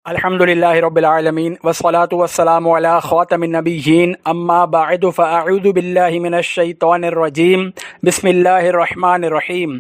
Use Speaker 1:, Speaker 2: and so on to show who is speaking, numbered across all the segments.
Speaker 1: अल्हम्दुलिल्लाहि रब्बिल आलमीन वस्सलातु वस्सलामु अला खातमिन नबिय्यीन अम्मा बअदु फ़अऊज़ु बिल्लाहि मिनश शैतानिर रजीम बिस्मिल्लाहिर रहमानिर रहीम।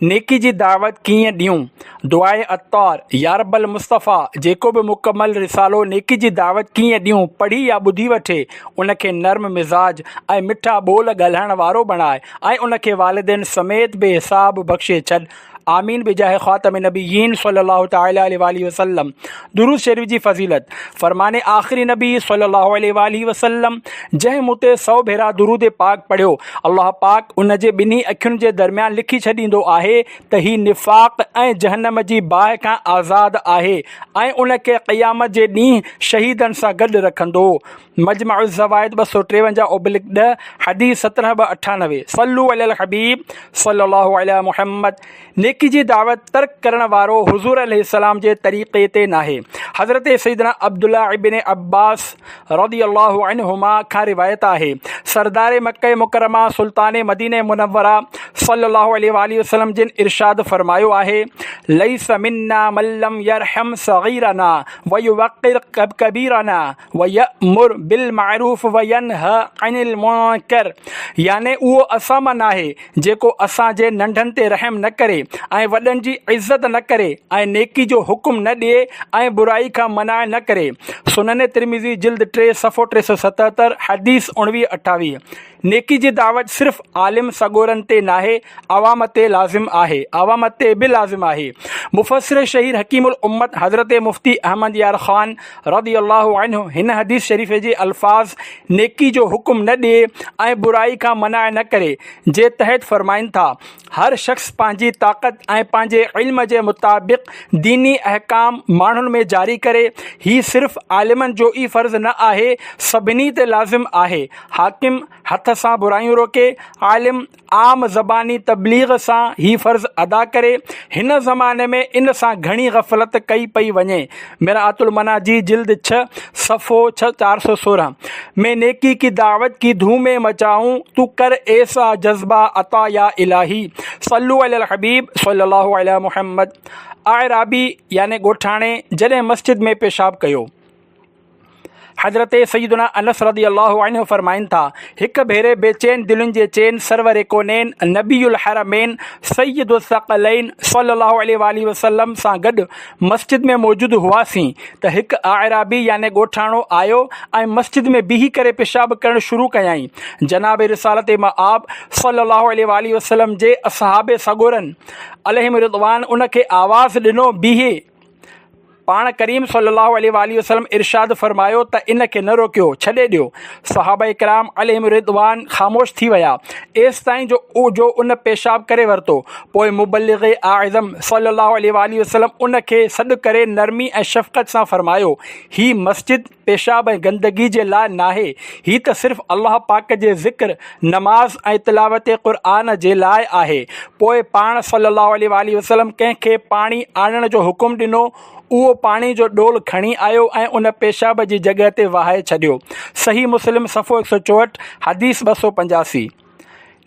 Speaker 1: नेकी जी दावत कीअं ॾियूं? दुआए अत्तार। या रब्बल मुस्तफ़ा, जेको बि मुकमल रिसालो नेकी जी दावत कीअं ॾियूं पढ़ी या ॿुधी वठे, उनखे नर्म मिज़ाज ऐं मिठा ॿोल ॻाल्हाइण वारो बणाए ऐं उनखे वालिदैन समेत बेहिसाब बख़्शे छॾ। आमीन बिजाह ख़ातमिन नबिय्यीन सल्लल्लाहु तआला अलैहि वसल्लम। दुरूद शरीफ जी फ़ज़ीलत। फ़रमाने आख़िरी नबी सल्लल्लाहु अलैहि वसल्लम, जंहिं मूं ते 100 भेरा दुरूद पाक पढ़ियो, अल्लाह पाक उन जे ॿिन्ही अखियुनि जे दरमियान लिखी छॾींदो आहे त ही निफ़ाक़ ऐं जहन्नम जी बाहि खां आज़ादु आहे ऐं उनखे क़यामत जे ॾींहुं शहीदनि सां गॾु रखंदो। मजमअ ज़वाइद 253/10 हदीस 17/98। सल्लु अलल हबीब सल्लल्लाहु अलैहि मुहम्मद। नेकी जी दावत तर्क करण वारो हुज़ूर अलैहिस्सलाम जे तरीक़े ते नाहे। हज़रत सैयदना अब्दुल्ला इब्न अब्बास रज़ियल्लाहु अन्हुमा खां रिवायत आहे, सरदार मक्का मुकरमा सुल्तान मदीने मुनव्वरा सल्लल्लाहु अलैहि वसल्लम जिन इरशाद फरमायो आहे, लैस मिन्ना मन लम यरहम सगीरना व युवक्किर कबीरना व यअमुर बिल मारूफ व यनहा अनिल मुनकर। याने उहो असां मां नाहे जेको असां जे नंढनि ते रहम न करे ऐं वॾनि जी इज़त न करे ऐं नेकी जो हुकुम न ॾिए ऐं बुराई खां मनाए न करे। सुनन तिरमिज़ी जिल्द 3 सफ़ो 377 हदीस 19-28। नेकी जी दावत सिर्फ़ आलिम सगोरनि ते नाहे, अवाम ते लाज़िम आहे, अवाम ते बि लाज़िम आहे। मुफ़स्सिर शहीर हकीमुल उम्मत हज़रत मुफ्ती अहमद यार ख़ान रज़ियल्लाहु अन्हु हिन हदीस शरीफ़ जे अल्फाज़ नेकी जो हुकुम न ॾिए ऐं बुराई खां मनाए न करे जे तहत फ़रमाइनि था, हर शख़्स पंहिंजी ताक़त ऐं पंहिंजे इल्म जे मुताबिक़ दीनी अहकाम माण्हुनि में जारी करे। ही सिर्फ़ आलिमनि जो ई फ़र्ज़ु न आहे, सभिनी ते लाज़िम आहे। हाकिम हथ सां बुराइयूं रोके, आलिम आम ज़बानी तबलीग सां ही फ़र्ज़ु अदा करे। हिन ज़माने में इन सां घणी गफ़लत कई पई वञे। मिराअतुल मनाजी जिल्द 6 सफ़ो 416 में नेकी की दावत की धूमें मचाऊं, तू कर ऐसा जज्बा अता या इलाही। सल्लु अलल हबीब सल्लल्लाहु अलैहि मुहम्मद। आराबी याने ॻोठाणे जॾहिं मस्जिद में पेशाब कयो। हज़रत सैयदना अनस रज़ियल्लाहु अन्हु फ़रमाइनि था, हिकु भेरे बेचैन दिलुनि जे चैन सरवर कोनैन नबीउल हरमैन सैयदुल सकलैन सल्लल्लाहु अलैहि वसल्लम सां गॾु मस्जिद में मौजूदु हुआसीं त हिकु आराबी याने ॻोठाणो आयो ऐं मस्जिद में बीही करे पेशाब करणु शुरू कयाईं। जनाब रिसालत मआब सल्लल्लाहु अलैहि वसल्लम जे असहाबे सगोरनि अलैहिम रिज़वान उनखे आवाज़ ॾिनो, बीहे। पाण करीम सल्लल्लाहु अलैहि वसल्लम इरशाद फरमायो त इन खे न रोकियो, छॾे ॾियो। सहाबा इकराम अलैहिम रिज़वान ख़ामोश थी विया एसि ताईं जो उन पेशाब करे वरितो। पोइ मुबल्लिग़ आज़म सल्लल्लाहु अलैहि वसल्लम उन खे सॾु करे नरमी ऐं शफ़क़त सां फरमायो, ही मस्जिद पेशाब ऐं गंदगी जे लाइ नाहे, ही त सिर्फ़ु अल्लाह पाक जे ज़िक्र, नमाज़ ऐं तिलावत क़ुर्आन जे लाइ आहे। पोइ पाण सल्लल्लाहु अलैहि वसल्लम कंहिंखे पाणी आणण जो हुकुम ॾिनो। उहो पाणी जो डोल खणी आयो ऐं उन पेशाब जी जॻह ते वहाए छॾियो। सही मुस्लिम सफ़ो 164 हदीस 285।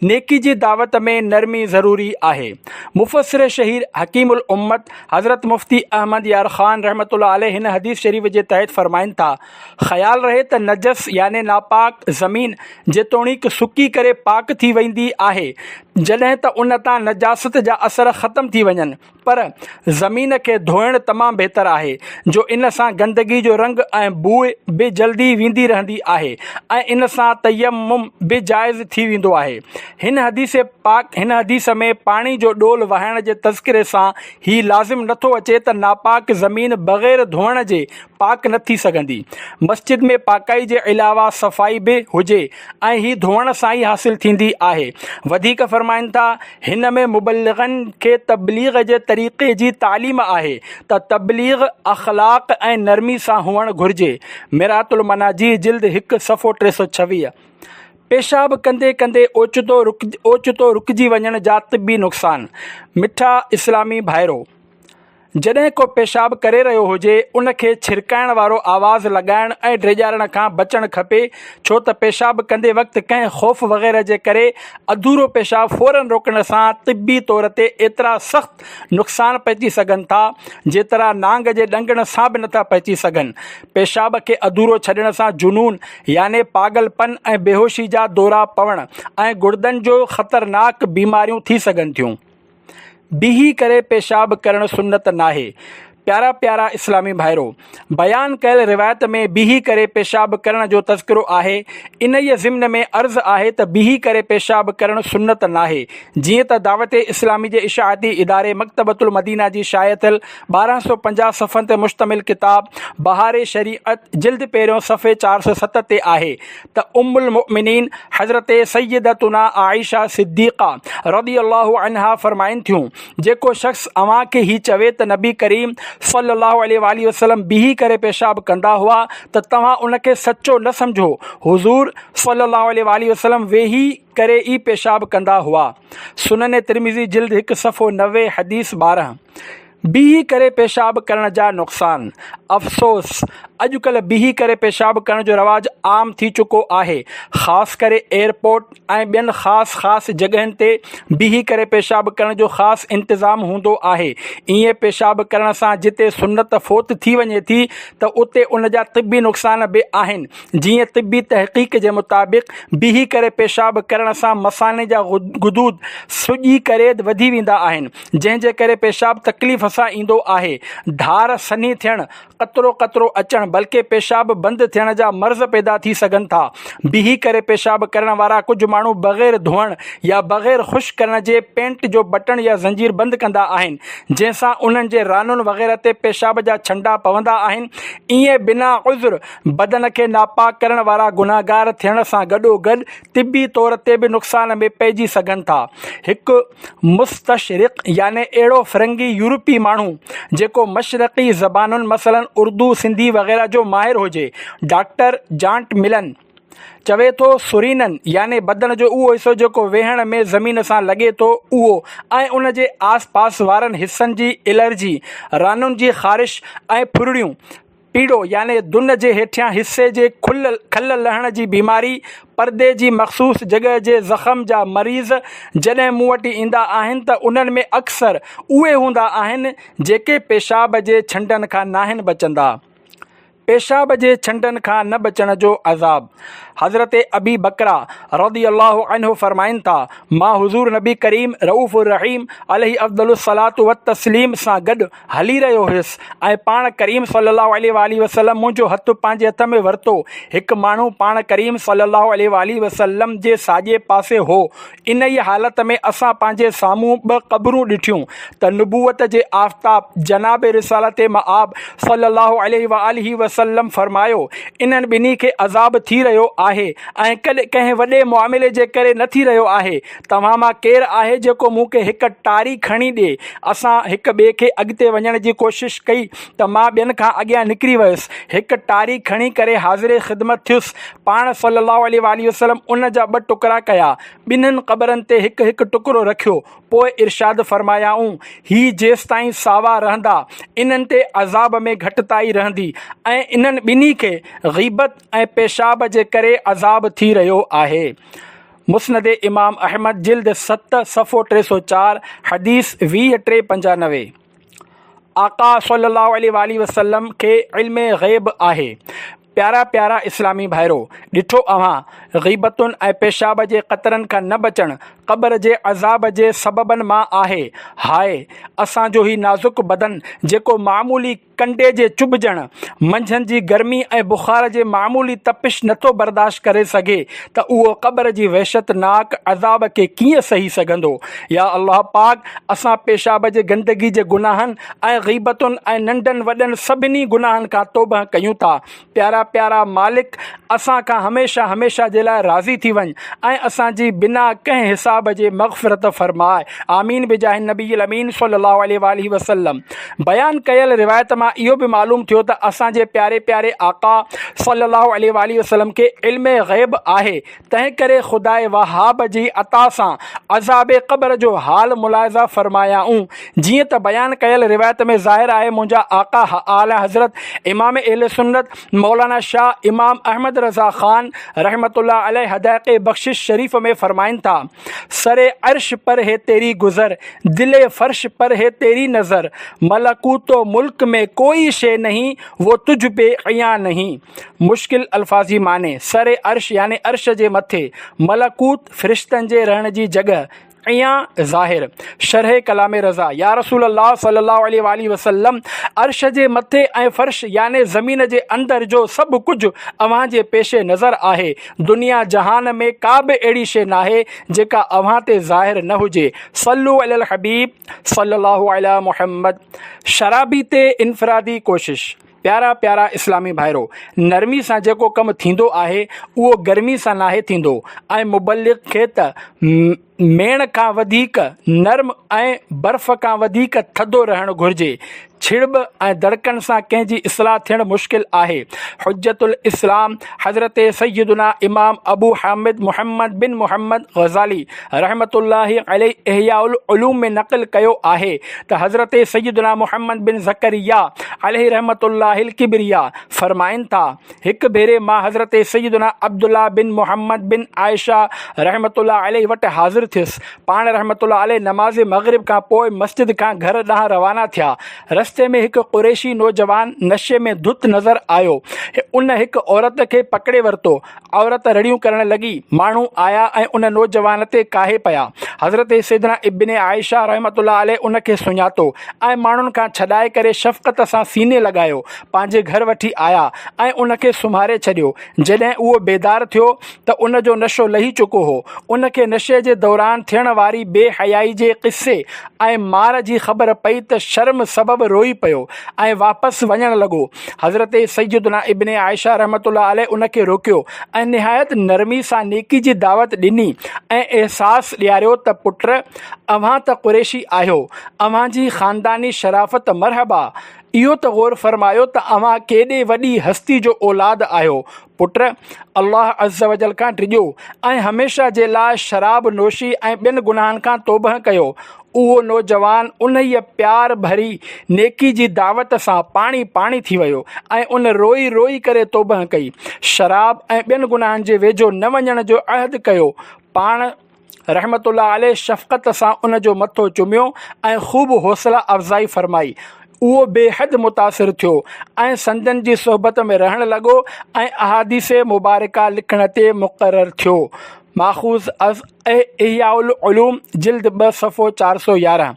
Speaker 1: नेकी जी दावत में नरमी ज़रूरी आहे। मुफ़स्सिर शहीर हकीमुल उम्मत हज़रत मुफ्ती अहमद यार ख़ान रहमतुल्लाह अलैह हिन हदीस शरीफ़ जे तहत फ़रमाइनि था, ख़्याल रहे त नजस याने नापाक ज़मीन जेतोणीक सुकी करे पाक थी वेंदी आहे, जॾहिं त उन तां नजासत जा असर ख़तम थी वञनि, पर ज़मीन खे धोइणु तमामु बहितर आहे, जो इन सां गंदगी जो रंग ऐं बूइ बि जल्दी वेंदी रहंदी आहे ऐं इन सां तयम्मुम बि जाइज़ थी वेंदो आहे। हिन हदीस में पाणी जो डोल वहाइण जे तज़किरे सां ही लाज़िम नथो अचे त नापाक ज़मीन बग़ैर धोइण जे पाक न थी सघंदी। मस्जिद में पाकाई जे अलावा सफ़ाई बि हुजे ऐं ही धोइण सां ई हासिल थींदी आहे। वधीक फ़रमाइनि था, हिन में मुबल्लिग़नि खे तबलीग जे तरीक़े जी तालीम आहे त तबलीग अख़लाक़ ऐं नरमी सां हुअणु घुरिजे। मिराअतुल मनाजी जिल्द 1 सफ़ो 326। पेशाब कंदे कंदे ओचितो रुकिजी वञण जा तिबी नुक़सान। मिठा इस्लामी भाइरो, जॾहिं को पेशाब करे रहियो हुजे उनखे छिरकाइण वारो आवाज़ लॻाइण ऐं ड्रेजारण खां बचणु खपे, छो त पेशाब कंदे वक़्तु कंहिं ख़ौफ़ वग़ैरह जे करे अधूरो पेशाब फ़ौरन रोकण सां तिबी तौर ते एतिरा सख़्तु नुक़सान पहुची सघनि था जेतिरा नांग जे ॾंगण सां बि नथा पहुची सघनि। पेशाब खे अधूरो छॾण सां जुनून याने पागलपन ऐं बेहोशी जा दौरा पवण ऐं गुर्दनि जो ख़तरनाक बीमारियूं थी सघनि थियूं। बीही करे पेशाब करणु सुन्नत नाहे। प्यारा प्यारा इस्लामी भाइरो, बयान कयल रिवायत में बीही करे पेशाब करण जो तज़किरो आहे। इन ई ज़िम्न में अर्ज़ आहे त बीही करे पेशाब करणु सुन्नत नाहे। जीअं त दावत इस्लामी जे इशाअती इदारे मकतबतुल मदीना जी शाया थियल 1250 सफ़नि ते मुश्तमिल किताब बहारे शरीअत जिल्द पहिरियों सफ़े 407 ते आहे त उम्मुल मुमिनीन हज़रत सैयदतुना आइशा सिद्दीक़ा रज़ियल्लाहु अन्हा फ़रमाइनि थियूं, जेको शख़्स अव्हां खे ही चवे त नबी करीम सल्लल्लाहु अलैहि वसल्लम बीही करे पेशाब कंदा हुआ त तव्हां उनखे सचो न सम्झो। हुज़ूर सल्लल्लाहु अलैहि वसल्लम वेही करे ई पेशाब कंदा हुआ। सुनन तिरमिज़ी जिल्द 1 सफ़ो 90 हदीस 12। बीही करे पेशाब करण जा नुक़सान। अफ़सोस, अॼुकल्ह बीही करे पेशाब करण जो रवाजु आम थी चुको आहे। ख़ासि करे एयरपोर्ट ऐं ॿियनि ख़ासि जॻहियुनि ते बीही करे पेशाब करण जो ख़ासि इंतिज़ाम हूंदो आहे। ईअं पेशाब करण सां जिते सुन्नत फ़ौत थी वञे थी त उते उन जा तिबी नुक़सान बि आहिनि। जीअं तिबी तहक़ीक़ जे मुताबिक़ बीही करे पेशाब करण सां मसाने जा गुदूद सुॼी करे वधी वेंदा आहिनि, जंहिंजे करे पेशाब तकलीफ़ सां ईंदो आहे। धार सनी थियणु, कतरो अचणु, बल्कि पेशाब बंदि थियण जा मर्ज़ पैदा थी सघनि था। बीही करे पेशाब करण वारा कुझु माण्हू बग़ैर धोअण या बग़ैर ख़ुश्क करण जे पेंट जो बटण या ज़ंजीर बंदि कंदा आहिनि, जंहिंसां उन्हनि जे रानुनि वग़ैरह ते पेशाब जा छंडा पवंदा आहिनि। ईअं बिना उज़्र बदन खे नापाक करण वारा गुनाहगार थियण सां गॾोगॾु तिबी तौर ते बि नुक़सान में पइजी सघनि था। हिकु मुस्तशरिक़ याने अहिड़ो फ़िरंगी यूरोपी माण्हू जेको मशरक़ी ज़बानुनि मसलन उर्दू, सिंधी वग़ैरह जो माहिर हुजे, डॉक्टर जॉन्ट मिलन, चवे थो सुरीनन याने बदन जो उहो हिसो जेको वेहण में ज़मीन सां लॻे थो उहो ऐं उन जे आस पास वारनि हिस्सनि जी एलर्जी, रानुनि जी ख़ारिश ऐं फुरड़ियूं, पीड़ो याने दुन जे हेठियां हिस्से जे खल लहण जी बीमारी, पर्दे जी मख़सूस जॻह जे ज़ख़म जा मरीज़ जॾहिं मूं वटि ईंदा आहिनि त उन्हनि में अक्सर उहे हूंदा आहिनि जेके पेशाब जे छंडनि खां नाहिनि बचंदा। पेशाब जे छंडनि खां न बचण जो अज़ाब। हज़रत अबी बकरा रज़ियल्लाहु अन्हु फ़रमाइनि था, मां हुज़ूर नबी करीम रऊफ़ुर रहीम अलैहि अफ़्ज़लुस सलातु व तस्लीम सां गॾु हली रहियो हुयुसि ऐं पाण करीम सल्लल्लाहु अलैहि वसल्लम मुंहिंजो हथु पंहिंजे हथ में वरितो। हिकु माण्हू पाण करीम सल्लल्लाहु अलैहि वसल्लम जे साॼे पासे हो। इन ई हालत में असां पंहिंजे साम्हूं ॿ क़बरूं ॾिठियूं त नबूवत जे आफ़ताब जनाब रिसालत मआब सल्लल्लाहु अलैहि वसल्लम फ़रमायो, इन्हनि ॿिन्ही खे अज़ाब थी रहियो आहे ऐं कॾहिं कंहिं वॾे मुआमिले जे करे न थी रहियो आहे। तव्हां मां केरु आहे जेको मूंखे हिकु टारी खणी ॾिए? असां हिक ॿिए खे अॻिते वञण जी कोशिशि कई त मां ॿियनि खां अॻियां निकिरी वियुसि। हिकु टारी खणी करे हाज़िर ख़िदमत थियुसि। पाण सल्लल्लाहु अलैहि वसल्लम उन जा 2 टुकड़ा कया, ॿिन्हिनि क़बरनि ते हिकु हिकु टुकड़ो रखियो। पोइ इरशाद फ़रमायाऊं, ही जेसिताईं सावा रहंदा इन्हनि ते अज़ाब में घटिताई रहंदी ऐं इन्हनि ॿिन्ही खे ग़ीबत ऐं पेशाब जे करे अज़ाब थी रहियो आहे। मुस्नद इमाम अहमद जिल्द 7 सफ़ो 304 हदीस 2395। आका सल्लल्लाहु अलैहि वसल्लम खे इल्म ग़ैब आहे। प्यारा प्यारा इस्लामी भाइरो, ॾिठो अव्हां ग़ीबतुनि ऐं पेशाब जे क़तरनि खां न बचणु क़बर जे अज़ाब जे सबबनि मां आहे। हाय असांजो ही नाज़ुक बदन जेको मामूली कंडे जे चुभजणु, मंझंदि जी गर्मी ऐं बुख़ार जे मामूली तपिश नथो बर्दाश्त करे सघे त उहो क़बर जी वहशतनाक अज़ाब खे कीअं सही सघंदो। या अल्लाह पाक, असां पेशाब जे गंदगी जे गुनाहनि ऐं ग़ीबतुनि ऐं नंढनि वॾनि सभिनी गुनाहनि खां तौबह कयूं था। प्यारा प्यारा मालिक, असां खां हमेशह जे लाइ राज़ी थी वञ ऐं असांजी बिना कंहिं हिसाब वहाब जे मग़फ़िरत फ़रमाए, आमीन बिजाह नबील अमीन सल्लल्लाहु अलैहि वसल्लम। बयान कयल रिवायत मां इहो बि मालूम थियो त असांजे प्यारे प्यारे आका सल्लल्लाहु अलैहि वसल्लम खे इल्म ग़ैब आहे, तंहिं करे ख़ुदाए वहाब जी अता सां अज़ाब क़ब्र जो हाल मुलाहिज़ा फ़रमायाऊं। जीअं त बयान कयल रिवायत में ज़ाहिर आहे, मुंहिंजा आका आला हज़रत इमाम अहले सुन्नत मौलाना शाह इमाम अहमद रज़ा ख़ान रहमतुल्लाह अलैह हदायक़ बख्शिश शरीफ में फ़रमाइन था, सरे अर्श पर है तेरी गुज़र, दिले फ़र्श पर है तेरी नज़र, मलकूतो मुल्क में कोई शे नहीं, वो तुझ पे अयां नहीं। मुश्किल अल्फाज़ी माने, सरे अर्श यानी अर्श जे मथे, मलकूत फ़रिश्तनि जे रहण जी जॻह, अयां ज़ाहिर। शरह कलाम रज़ा, या रसूल अल्लाह सल्लल्लाहु अलैहि वसल्लम, अर्श जे मथे ऐं फ़र्श यानी ज़मीन जे अंदर जो सभु कुझु अव्हां जे पेशे नज़र आहे। दुनिया जहान में का बि अहिड़ी शइ नाहे जेका अव्हां ते ज़ाहिर न हुजे। सल्लु अलल हबीब सल्लल्लाहु अला मुहम्मद। शराबी ते इनफ़रादी कोशिश। प्यारा प्यारा इस्लामी भाइरो, नरमी सां जेको कमु थींदो आहे उहो गर्मी सां नाहे थींदो, ऐं मुबल्लिग़ खे त मेण खां वधीक नर्म ऐं बर्फ़ खां वधीक थधो रहणु घुरिजे। छिड़ब ऐं दड़कण सां कंहिंजी इस्लाह थियणु मुश्किल आहे। हुज्जतुल इस्लाम हज़रत सैयदुना इमाम अबू हामिद मुहम्मद बिन मुहम्मद ग़ज़ाली रहमतुल्लाहि अलैहि इहयाउल उलूम में नक़ल कयो आहे त हज़रत सैयदुना मुहम्मद बिन ज़करिया अलैहि रहमतुल्लाहिल किबरिया फ़रमाइनि था, हिकु भेरे मां हज़रत सैयदुना अब्दुल्ला बिन मुहम्मद बिन आयशा रहमतुल्लाह अलैहि वटि हाज़िर थियुसि। पाण रहमतुल्लाह अलैहि नमाज़ मग़रिब खां पोइ मस्जिद खां घर ॾांहुं रवाना थिया। रस्ते में हिकु क़ुरैशी नौजवान नशे में धुत नज़र आयो। उन हिकु औरत खे पकड़े वरितो। औरत रड़ियूं करण लॻी। माण्हू आया ऐं उन नौजवान ते काहे पिया। हज़रत सैयदना इब्ने आयशा रहमतुल्लाह अलैहि उन खे सुञातो ऐं माण्हुनि खां छॾाए करे शफ़क़त सां सीने लॻायो, पंहिंजे घर वठी आया ऐं उन खे सुम्हारे छॾियो। जॾहिं उहो बेदार थियो त उन जो नशो लही चुको हो। उन खे नशे जे दौरान थियण वारी बेहयाई जे क़िस्से ऐं मार जी ख़बर पई त शर्म सबबि रोई पियो ऐं वापसि वञणु लॻो। हज़रत सैयदना इब्ने आयशा रहमतुल्लाह अलैहि उन खे रोकियो ऐं निहायत नरमी सां नेकी जी दावत ॾिनी ऐं अहसासु ॾियारियो त पुट, अव्हां त क़ुरैशी आहियो, अव्हां जी ख़ानदानी शराफ़त मरहबा। इहो त ग़ौर फ़रमायो त अव्हां केॾे वॾी हस्ती जो औलाद आहियो। पुट, अल्लाह अज़्ज़ वजल खां ड्रिॼो ऐं हमेशह जे लाइ शराब नोशी ऐं ॿियनि गुनाहनि खां तौबह कयो। उहो नौजवान उन ई प्यार भरी नेकी जी दावत सां पाणी पाणी थी वियो ऐं उन रोई रोई करे तौबह कई। शराब ऐं ॿियनि गुनाहनि जे वेझो न वञण जो अहद कयो। पाण रहमतुल्लाह अलैहि शफ़क़त सां उन जो मथो चुमियो ऐं ख़ूब हौसला अफ़ज़ाई फ़रमाई। उहो बेहद मुतासिर थियो ऐं संदन जी सोहबत में रहणु लॻो ऐं अहादीस मुबारका लिखण ते मुक़ररु थियो। माख़ूज़ अज़ इहयाउल उलूम जिल्द 2 सफ़ो 411।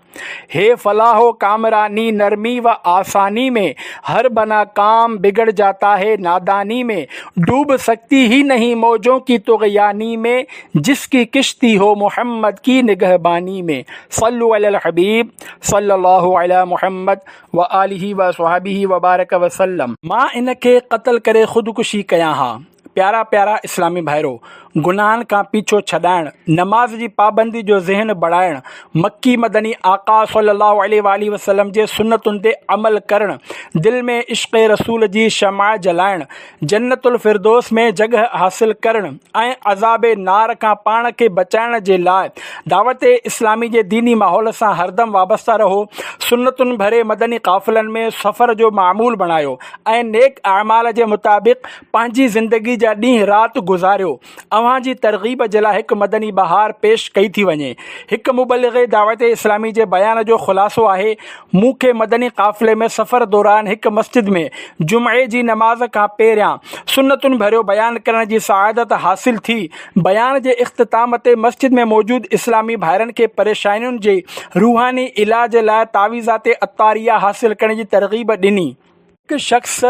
Speaker 1: हे फलाहो कामरानी नरमी व आसानी में, हर बना काम बिगड़ जाता है नादानी में, डूब सकती ही नहीं मौजों की तुग़यानी में, जिसकी किश्ती हो मोहम्मद की निगहबानी में। सल्लु अलल हबीब सल्लल्लाहु अला मुहम्मद व आलिहि व स्वहाबिहि व बारक वसल्लम। मां इन खे क़त्ल करे ख़ुदकुशी कयां हा। प्यारा प्यारा इस्लामी भाइरो, गुनाहनि खां पीछो छॾाइणु, नमाज़ जी पाबंदी जो ज़हन बढ़ाइणु, मक्की मदनी आका सल्लल्लाहु अलैहि वसल्लम जे सुन्नतुनि ते अमल करणु, दिलि में इश्क़ रसूल जी शमा जलाइणु, जन्नतुल फिरदौस में जॻह हासिल करणु ऐं अज़ाब नार खां पाण खे बचाइण जे लाइ दावत इस्लामी जे दीनी माहौल सां हरदम वाबस्ता रहो। सुन्नतुनि भरे मदनी क़ाफ़िलनि में सफ़र जो मामूल बणायो ऐं नेक अमाल जे मुताबिक़ पंहिंजी ज़िंदगी जा ॾींहं राति गुज़ारियो। अव्हां जी तरग़ीब जे लाइ हिकु मदनी बहार पेश कई थी वञे। हिकु मुबल्लिग़ दावत इस्लामी जे बयान जो ख़ुलासो आहे, मूंखे मदनी क़ाफ़िले में सफ़र दौरान हिकु मस्जिद में जुमे जी नमाज़ खां पहिरियां सुन्नतुनि भरियो बयानु करण जी सआदत हासिल थी। बयान जे इख़्तिताम ते मस्जिद में मौजूदु इस्लामी भाइरनि खे परेशानियुनि जे रूहानी इलाज लाइ तावीज़ात अतारिया हासिल करण जी तरग़ीब ॾिनी। हिकु शख़्स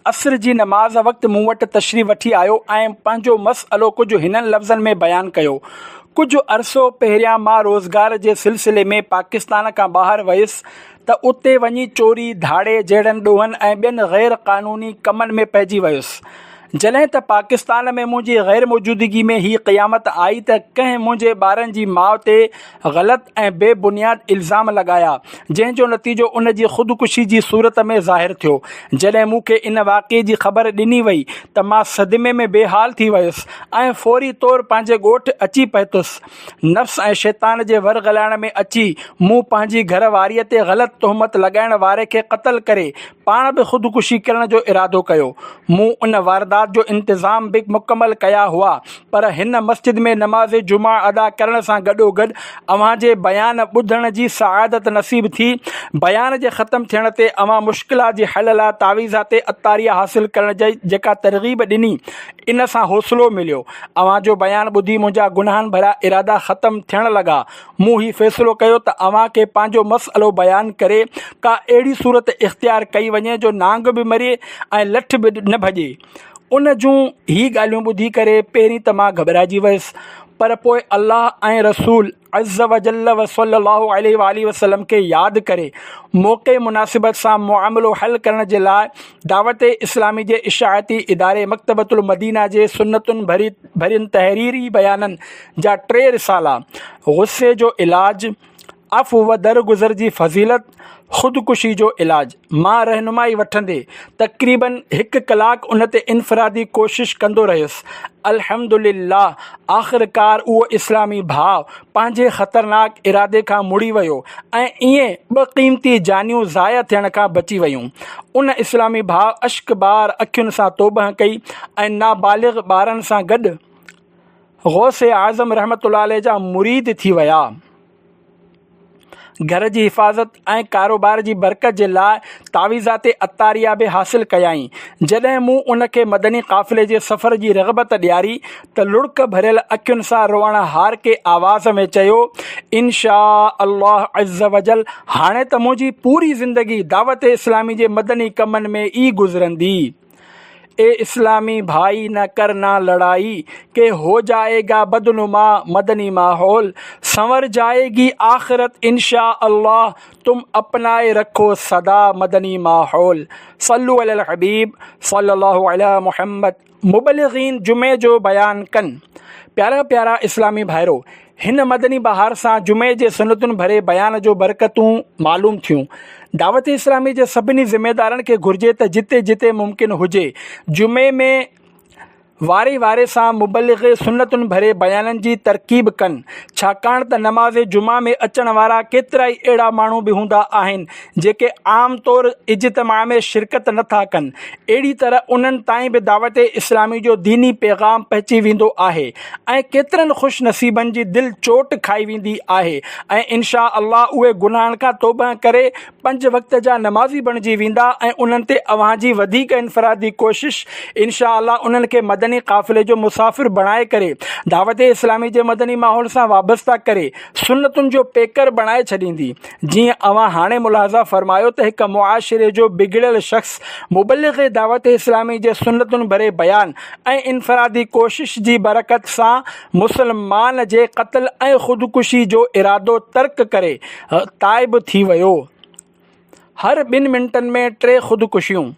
Speaker 1: असर जी नमाज़ वक़्तु मूं वटि तशरीफ़ वठी आयो ऐं पंहिंजो मसइलो कुझु हिननि लफ़्ज़नि में बयानु कयो। कुझु अरसो पहिरियां मां रोज़गार जे सिलसिले में पाकिस्तान खां ॿाहिरि वयुसि त उते वञी चोरी धाड़े जहिड़नि ॾोहनि ऐं ॿियनि ग़ैर क़ानूनी कमनि में पइजी वियुसि। जॾहिं त पाकिस्तान में मुंहिंजी ग़ैर मौजूदगी में ही क़यामत आई त कंहिं मुंहिंजे ॿारनि जी माउ ते ग़लति ऐं बेबुनियाद इल्ज़ाम लॻाया, जंहिंजो नतीजो उन जी ख़ुदकुशी जी सूरत में ज़ाहिर थियो। जॾहिं मूंखे इन वाक़े जी ख़बर ॾिनी वई त मां सदमे में बेहाल थी वियुसि ऐं फ़ौरी तौरु पंहिंजे ॻोठु अची पहुतुसि। नफ़्स ऐं शैतान जे वर ॻलाइण में अची मूं पंहिंजी घरवारीअ ते ग़लति तोहमत लॻाइण वारे खे क़त्ल करे पाण बि ख़ुदकुशी करण जो इरादो कयो। मूं उन वारदात जो इंतज़ाम बि मुकमल कया हुआ, पर हिन मस्जिद में नमाज़ जुमा अदा करण सां गॾोगॾु अव्हांजे बयान ॿुधण जी सआदत नसीब थी। बयान जे ख़त्म थियण ते अव्हां मुश्किलात जे हल लाइ तावीज़ात अतारिया हासिल करण जी जेका तरग़ीब ॾिनी, इन सां हौसलो मिलियो। अव्हांजो बयान ॿुधी मुंहिंजा गुनाहनि भरिया इरादा ख़त्म थियण लॻा। मूं ही फ़ैसिलो कयो त अव्हांखे पंहिंजो मसइलो बयानु करे का अहिड़ी सूरत इख़्तियार कई वञे जो नांग बि मरे ऐं लठ बि न भॼे। उन जूं ही ॻाल्हियूं ॿुधी करे पहिरीं त मां घबराइजी वियुसि, पर पोइ अल्लाह ऐं रसूल अज़्ज़ व जल्ल व सल्लल्लाहु अलैहि वसल्लम खे यादि करे मौक़े मुनासिबत सां मामिलो हल करण जे लाइ दावत इस्लामी जे इशाअती इदारे मकतबतुल मदीना जे सुन्नतुनि भरियनि तहरीरी बयाननि जा 3 रिसाला, गुस्से जो इलाज, अफ़ु व दरगुज़र जी फ़ज़ीलत, ख़ुदकुशी जो इलाज, मां रहनुमाई वठंदे तक़रीबन 1 कलाकु उन ते इनफ़रादी कोशिश कंदो रहियुसि। अल्हम्दुलिल्लाह आख़िरकार उहो इस्लामी भाउ पंहिंजे ख़तरनाक इरादे खां मुड़ी वियो ऐं ईअं 2 क़ीमती जानियूं ज़ाया थियण खां बची वियूं। उन इस्लामी भाउ अश्कबार अखियुनि सां तौबह कई ऐं नाबालिग़ ॿारनि सां गॾु गौसे आज़म रहमतुल्लाह अलैह जा मुरीद थी विया। घर जी हिफ़ाज़त ऐं कारोबार जी बरकत जे लाइ तावीज़ात अतारिया बि हासिल कयाई। जॾहिं मूं उन खे मदनी क़ाफ़िले जे सफ़र जी रग़बत ॾियारी त लुड़क भरियल अखियुनि सां रोअण हार के आवाज़ में चयो, इंशा अल्लाह अज़्ज़ वजल हाणे त मुंहिंजी पूरी ज़िंदगी दावत इस्लामी जे मदनी कमनि में ई गुज़रंदी। ए इस्लामी भाई न करना लड़ाई के हो जाएगा बदनुमा मदनी माहौल, संवर जाएगी आखिरत इंशा अल्लाह तुम अपनाए रखो सदा मदनी माहौल। सल्लु अलल हबीब सल्लल्लाहु अला मुहम्मद। मुबलिगीन जुमे जो बयान कनि। प्यारा प्यारा इस्लामी भाइरो, हिन मदनी बहार सां जुमे जे सुनतुनि भरे बयान जो बरकतूं मालूम थियूं। दावत इस्लामी जे सभिनी ज़िम्मेदारनि खे घुरिजे त जिते जिते मुमकिन हुजे जुमे में वारे सां मुबलिग़ सुन्नतुनि भरे बयाननि जी तरकीब कनि, छाकाणि त नमाज़ जुमा में अचण वारा केतिरा ई अहिड़ा माण्हू बि हूंदा आहिनि जेके आम तौरु इज्तिमा में शिरकत नथा कनि। अहिड़ी तरह उन्हनि ताईं बि दावत इस्लामी जो दीनी पैगाम पहुची वेंदो आहे ऐं केतिरनि ख़ुशि नसीबनि जी दिलि चोट खाई वेंदी आहे ऐं इंशा अल्लाह उहे गुनाहनि खां तौबह करे 5 वक़्त जा नमाज़ी बणिजी वेंदा ऐं उन्हनि ते अव्हांजी वधीक इनफ़रादी कोशिश इंशा अल्लाह उन्हनि खे मदनी क़ाफ़िले जो मुसाफ़िर बणाए करे दावत इस्लामी जे मदनी माहौल सां वाबस्ता करे सुन्नतुनि जो पेकर बणाए छॾींदी। जीअं अव्हां हाणे मुलाज़ा फ़रमायो त हिकु मुआशिरे जो बिगड़ियल शख़्स मुबलिग़ दावत इस्लामी जे सुन्नतुनि भरे बयान ऐं इनफ़रादी कोशिश जी बरकत सां मुसलमान जे क़त्ल ऐं ख़ुदकुशी जो इरादो तर्क करे ताइब थी वियो। हर 2 मिंटनि में 3 ख़ुदकुशियूं।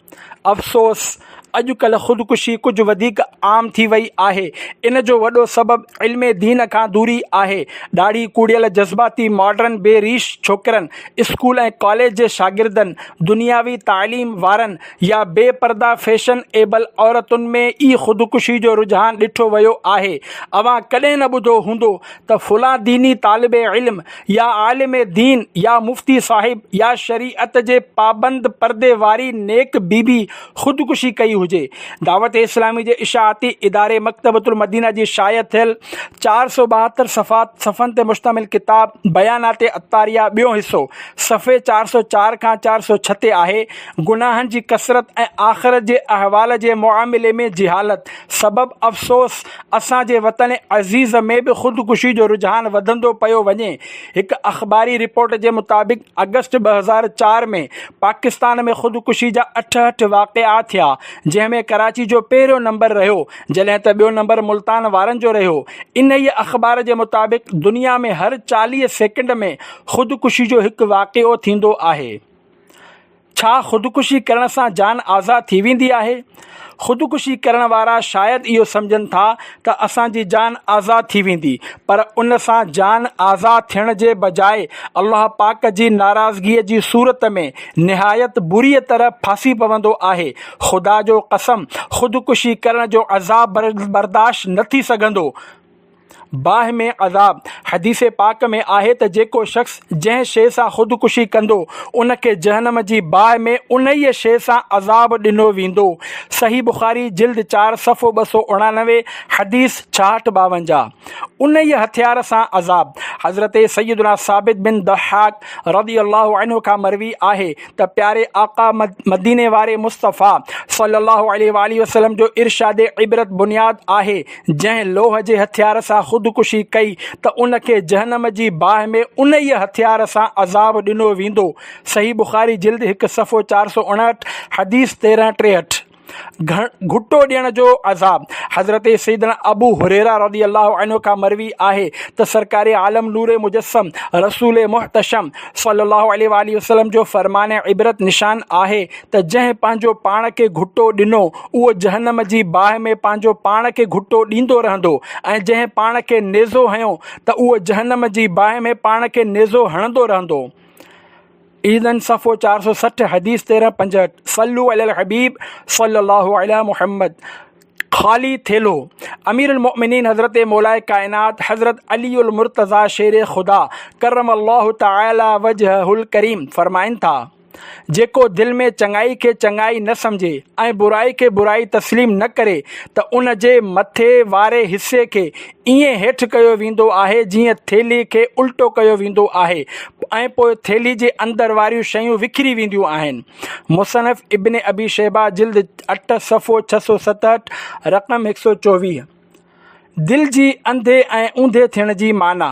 Speaker 1: अफ़सोस अॼुकल्ह ख़ुदकुशी कुझु वधीक आम थी वई आहे। इन जो वॾो सबबु इल्म दीन खां दूरी आहे। ॾाढी कूड़ियल जज़्बाती मॉडर्न बेरीश छोकिरनि, स्कूल ऐं कॉलेज जे शागिर्दनि, दुनियावी तालीम वारनि या बेपर्दा फैशन एबल औरतुनि में ई ख़ुदकुशी जो रुझान ॾिठो वियो आहे। अव्हां कॾहिं न ॿुधो हूंदो त फ़ुलां दीनी तालिब इल्म या आलिम दीन या मुफ़्ती साहिब या शरीअत जे पाबंद पर्दे वारी नेक बीबी ख़ुदकुशी कई हुजे। दावत इस्लामी जे इशाअती इदारे मकतबतुल मदीना जी शाया थियल 472 सफ़हनि ते मुश्तमिल किताब बयानात अतारिया ॿियों हिसो सफ़े 404 खां 406 ते आहे। गुनाहनि जी कसरत ऐं आख़िरत जे अहवाल जे मुआमिले में जिहालत सबबु अफ़सोस असांजे वतन अज़ीज़ में बि ख़ुदकुशी जो रुझान वधंदो पियो वञे। हिकु अख़बारी रिपोर्ट जे मुताबिक़ अगस्त 2004 में पाकिस्तान में ख़ुदकुशी जा 68 वाक़िआ थिया, जंहिंमें कराची जो पहिरियों नंबर रहियो जॾहिं त ॿियो नंबर मुल्तान वारनि जो रहियो। इन ई अख़बार जे मुताबिक़ दुनिया में हर 40 सेकंड में ख़ुदकुशी जो हिकु वाक़िओ थींदो आहे। छा ख़ुदकुशी करण सां जान आज़ादु थी वेंदी आहे? ख़ुदकुशी करण वारा शायदि इहो सम्झनि था त असांजी जान आज़ादु थी वेंदी, पर उन सां जान आज़ादु थियण जे बजाए अल्लाह पाक जी नाराज़गीअ जी सूरत में निहायत बुरीअ तरह फासी पवंदो आहे। ख़ुदा जो कसम, ख़ुदकुशी करण जो अज़ाब बर्दाश्त न थी सघंदो। बाहि में अज़ाब हदीस पाक में आहे त जेको शख़्स जंहिं शइ सां ख़ुदकुशी कंदो उनखे जहन्नम जी बाहि में उन ई शइ सां अज़ाब ॾिनो वेंदो। सही बुख़ारी जिल्द 4 सफ़ो 289 हदीस 6652। उन ई हथियार सां अज़ाब हज़रत सैयदना साबित बिन दहाक रज़ी अल्लाहु अन्हु खां मरवी आहे त प्यारे आका मदीने वारे मुस्तफ़ा सल्लल्लाहु अलैहि वसल्लम जो इरशाद इबरत बुनियाद आहे, जंहिं लोह जे हथियार सां ख़ुदकुशी कई त उनखे जहन्नम जी बाहि में उन ई हथियार सां अज़ाब ॾिनो वेंदो। सही बुख़ारी जिल्द 1 सफ़ो 459 हदीस 1363। घुटो ॾियण जो अज़ाब हज़रत सैयदना अबू हुरैरा रज़ी अल्लाहु अन्हु खां मरवी आहे त सरकारी आलम नूर मुजस्सम रसूल मुहतशम सल्लल्लाहु अलैहि वसल्लम जो फ़रमान इबरत निशान आहे त जंहिं पंहिंजो पाण खे घुटो ॾिनो उहो जहन्नम जी बाहि में पंहिंजो पाण खे घुटो ॾींदो रहंदो, ऐं जंहिं पाण खे नेज़ो हयो त उहो जहन्नम जी बाहि में पाण खे नेज़ो हणंदो रहंदो। ईदन सफ़ो 460 हदीस 1365। सल्लु अलल हबीब सल्लल्लाहु अलैहि मुहम्मद। खाली थेलो अमीरुल मोमिनीन हज़रत मौलाए कायनात हज़रत अलीउल मुर्तज़ा शेर खुदा करमल्लाहु तआला वजहुल करीम फरमाइनि था, जेको दिल में चङाई खे चङाई न सम्झे ऐं बुराई खे बुराई तस्लीम न करे त उन जे मथे वारे हिस्से खे ईअं हेठि कयो वेंदो आहे जीअं थेली खे उल्टो कयो वेंदो आहे ऐं पोइ थेली जे अंदरि वारियूं शयूं विकिरी वेंदियूं आहिनि। मुसनफ़ इब्न अबी शैबा जिल्द 8 सफ़ो 667 रक़म 124। दिल जी अंधे ऐं ऊंधे थियण जी माना।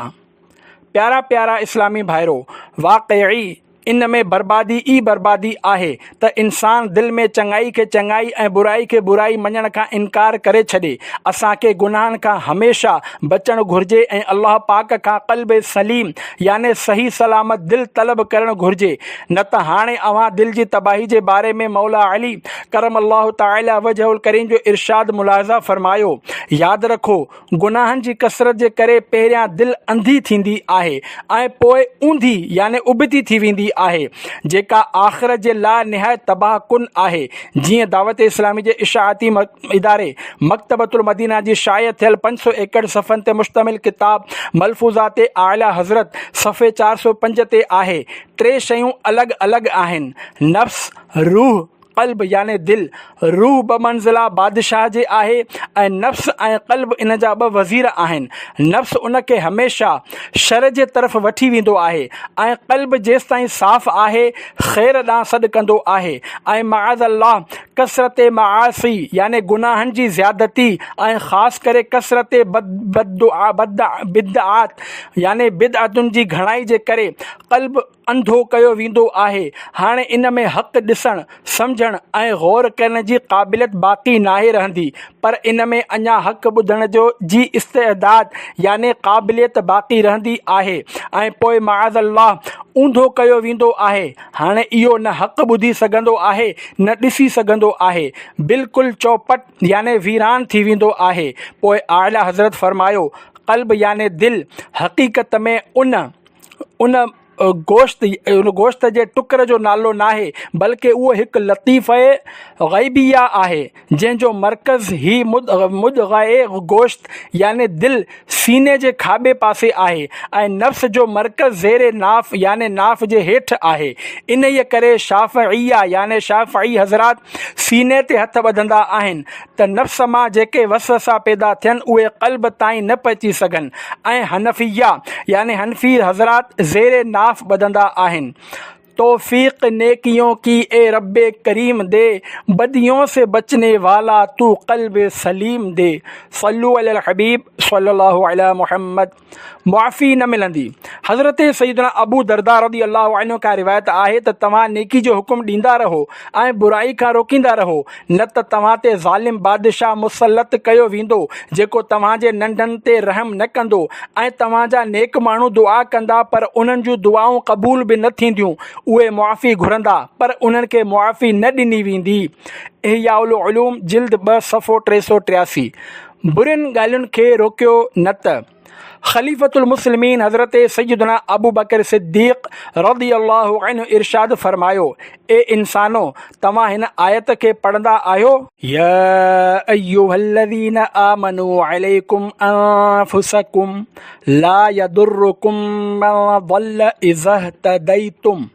Speaker 1: प्यारा प्यारा इस्लामी भाइरो, वाक़ई इन में बर्बादी ई बर्बादी आहे त इंसान दिल में चङाई खे चङाई ऐं बुराई खे बुराई मञण खां इनकार करे छॾे। असांखे गुनाहनि खां हमेशा बचणु घुरिजे ऐं अल्लाह पाक खां क़ल्ब सलीम याने सही सलामत दिल तलब करणु घुरिजे, न त हाणे अव्हां दिल जी तबाही जे बारे में मौला अली करमल्लाहु तआला वजहुल करीम जो इरशाद मुलाज़ा फ़रमायो। यादि रखो, गुनाहनि जी कसरत जे करे पहिरियां दिल अंधी थींदी आहे ऐं पोइ ऊंधी याने उबती थी वेंदी आहे, जेका आख़िरत जे लाइ निहायत तबाह कुन आहे। जीअं दावत इस्लामी जे इशाअती इदारे मकतबतुल मदीना जी शाया थियल 500 एकड़ सफ़नि ते मुश्तमिल किताब मलफूज़ात आला हज़रत सफ़े 405 ते आहे। 3 शयूं अलॻि अलॻि आहिनि, नफ्स, रूह, क़ल्ब याने दिल। रूह बमंज़िला बादशाह जे आहे ऐं नफ्स ऐं क़ल्ब इन जा 2 वज़ीर आहिनि। नफ्स उनखे हमेशा शर जे तरफ़ वठी वेंदो आहे ऐं क़ल्ब जेसिताईं साफ़ आहे ख़ैर ॾांहुं सॾु कंदो आहे, ऐं माअज़ल्लाह कसरत मआसी याने गुनाहनि जी ज़्यादती ऐं ख़ासि करे कसरत बिदआत याने बिदअतुनि जी घणाई जे करे क़ल्ब अंधो कयो वेंदो आहे। हाणे इन में हक़ ॾिसणु सम्झणु ऐं गौर करण जी क़ाबिलियत बाक़ी नाहे रहंदी, पर इन में अञा हक़ ॿुधण जो जी इस्तेदाद याने क़ाबिलियत बाक़ी रहंदी आहे ऐं पोइ माअज़ल्लाह ऊंधो कयो वेंदो आहे। हाणे इहो न हक़ ॿुधी सघंदो आहे न ॾिसी सघंदो आहे, बिल्कुलु चौपट याने वीरान थी वेंदो आहे। पोइ आला हज़रत फरमायो, क़ल्ब याने दिल हक़ीक़त में उन गोश्त जे टुकर जो नालो नाहे, बल्कि उहो हिकु लतीफ़ ग़ैबिया आहे जंहिंजो मर्कज़ ही मुदग़े गोश्त याने दिल सीने जे खाॿे पासे आहे ऐं नफ़्स जो मर्कज़ ज़ेरे नाफ़ याने नाफ़ जे हेठि आहे। इन ई करे शाफ़िया याने शाफ़ी हज़रात सीने ते हथ ॿधंदा आहिनि त नफ़्स मां जेके वसवसा पैदा थियनि उहे क़ल्ब ताईं न पहुची सघनि, ऐं हनफिया याने हनफी हज़रात ज़ेरे नाफ़ बदंदा आहिनि। तौफीक नेकियों की ए रब्बे करीम दे, बदियों से बचने वाला तू क़ल्ब सलीम दे। सल्लु अलल हबीब सल्लल्लाहु अलैहि मुहम्मद। मुआफ़ी न मिलंदी। हज़रत सैयदना अबू दरदा रज़ी अल्लाहु अन्हु का रिवायत आहे त तव्हां नेकी जो हुकुम ॾींदा रहो ऐं बुराई खां रोकींदा रहो, न त तव्हां ते ज़ालिम बादशाह मुसलत कयो वेंदो जेको तव्हांजे नंढनि ते रहम न कंदो, ऐं तव्हांजा नेक माण्हू दुआ कंदा पर उन्हनि जूं दुआऊं क़बूल बि न थींदियूं। उहे मुआफ़ी घुरंदा पर उन्हनि खे मुआफ़ी न ॾिनी वेंदी। इहयाउल उलूम जिल्द 2 सफ़ो 383। बुरियुनि ॻाल्हियुनि खे रोकियो न त। ख़लीफ़तुल मुस्लिमीन हज़रत सैयदना अबू बकर सिद्दीक़ रज़ियल्लाहु अन्हु इरशाद फ़रमायो, ए इंसानो, तव्हां हिन आयत खे पढ़ंदा आहियो, या अय्युहल्लज़ीना आमनू अलैकुम अनफुसकुम ला यदुर्रुकुम मन ज़ल्ल इज़ा इह्तदैतुम।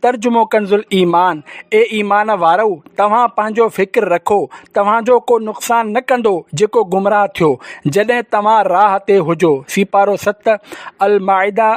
Speaker 1: तर्जुमो कंज़ुल ईमान, ए ईमान वारो, तव्हां पंहिंजो फ़िक्र रखो, तव्हांजो को नुक़सान न कंदो जेको गुमराह थियो जॾहिं तव्हां राह ते हुजो। सिपारो 7 अल माइदा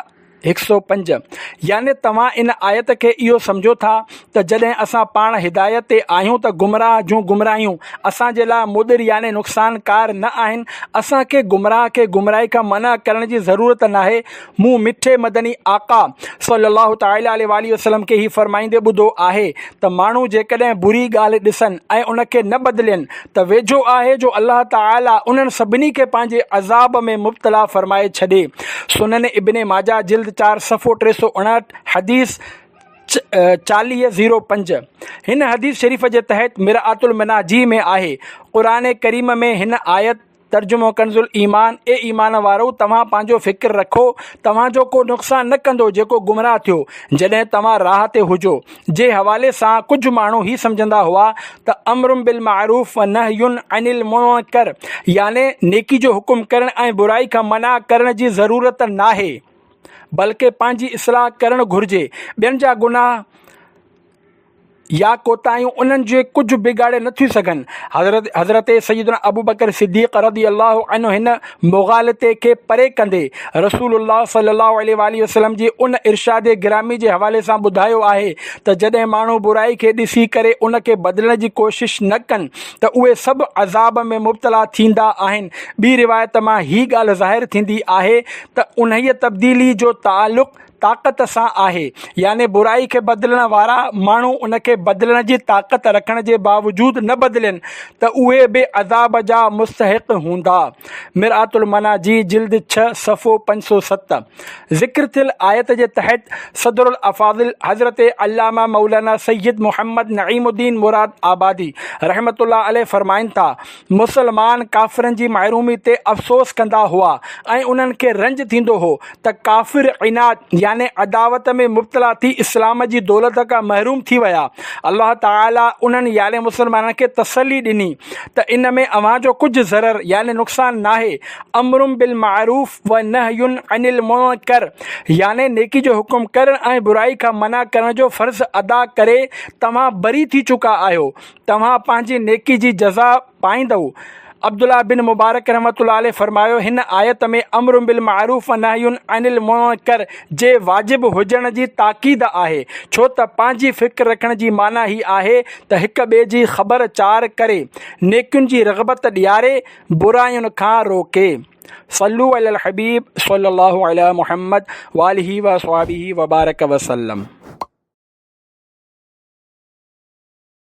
Speaker 1: 105। याने तव्हां इन आयत खे इहो सम्झो था त जॾहिं असां पाण हिदायत ते आहियूं त गुमराह जूं गुमराहियूं असांजे लाइ मुदिर याने नुक़सानकार न आहिनि। असांखे गुमराह खे गुमराही खां मना करण जी ज़रूरत नाहे। मूं मिठे मदनी आका सल्लल्लाहु तआला अलैहि वसल्लम खे ही फ़रमाईंदे ॿुधो आहे त माण्हू जेकॾहिं बुरी ॻाल्हि ॾिसनि ऐं उनखे न बदिलनि त वेझो आहे जो अल्लाह ताला उन्हनि सभिनी खे पंहिंजे अज़ाब में मुब्तला फ़रमाए छॾे। सुनन इब्ने माजा जिल्द 4 सफ़ो 359 हदीस 4005। हिन हदीस शरीफ़ जे तहत मिरआतुल मनाजी में आहे, क़ुरान करीम में हिन आयत तर्जुमो कंज़ुल ईमान, ए ईमान वारो, तव्हां पंहिंजो फ़िक्र रखो, तव्हांजो को नुक़सान न कंदो जेको गुमराह थियो जॾहिं तव्हां राह ते हुजो जे हवाले सां कुझु माण्हू ही सम्झंदा हुआ त अम्रुम बिल मारूफ़ व नहयुन अनिल मुनकर याने नेकी जो हुकुम करण ऐं बुराई खां मना करण जी ज़रूरत नाहे, बल्कि पंहिंजी इस्लाह करणु घुरिजे। ॿियनि जा गुनाह या कोताहियूं उन्हनि जे कुझु बिगाड़े नथियूं सघनि। हज़रत सैयदना अबू बकर सिद्दीक़ रज़ियल्लाहु अन्हु हिन मुग़ालते खे परे कंदे रसूलुल्लाह सल्लल्लाहु अलैहि वसल्लम जी उन इरशाद गिरामी जे हवाले सां ॿुधायो आहे त जॾहिं माण्हू बुराई खे ॾिसी करे उन खे बदिलण जी कोशिश न कनि त उहे सभु अज़ाब में मुब्तला थींदा आहिनि। ॿी रिवायत मां ही ॻाल्हि ज़ाहिर थींदी आहे त उन्हीअ तब्दीली जो ताल्लुक़ ताक़त सां आहे, याने बुराई खे बदिलण वारा माण्हू उन खे बदिलण जी ताक़त रखण जे बावजूदु न बदिलनि त उहे बि अज़ाब जा मुस्तहिक़ हूंदा। मिरआतुल मनाजी जिल्द 6 सफ़ो 507। ज़िक्र थियल आयत जे तहत सदरुल अफ़ाज़िल हज़रत अल्लामा मौलाना सैयद मोहम्मद नईमुद्दीन मुराद आबादी रहमतुल्लाह अलैह फ़रमाइनि था, मुसलमान काफ़िरनि जी महरूमी ते अफ़सोस कंदा हुआ ऐं उन्हनि खे रंज थींदो हो त काफ़िर इनाद याने अदावत में मुब्तला थी इस्लाम जी दौलत खां महरूम थी विया। अल्लाह ताला उन्हनि याने मुसलमाननि खे तसली ॾिनी त इन में अव्हांजो कुझु ज़रर याने नुक़सान नाहे। अम्रुम बिल मारूफ़ व नहयुन अनिल मुनकर याने नेकी जो हुकुम करण ऐं बुराई खां मना करण जो फ़र्ज़ अदा करे तव्हां बरी थी चुका आहियो, तव्हां पंहिंजी नेकी जी जज़ा पाईंदव। अब्दुल्ला बिन मुबारक रहमतुल्लाह अलैह फ़रमायो, हिन आयत में अम्र बिल मारूफ़ नहयुन अनिल मुनकर जे वाजिब हुजण जी ताक़ीद आहे, छो त पंहिंजी फ़िक्र रखण जी माना ही आहे त हिक ॿिए जी ख़बर चार करे, नेकियुनि जी रग़बत ॾियारे, बुरायुनि खां रोके। सल्लू अलल हबीब सल्लल्लाहु अला मुहम्मद वालिही व अस्हाबिही व बारक वसल्लम।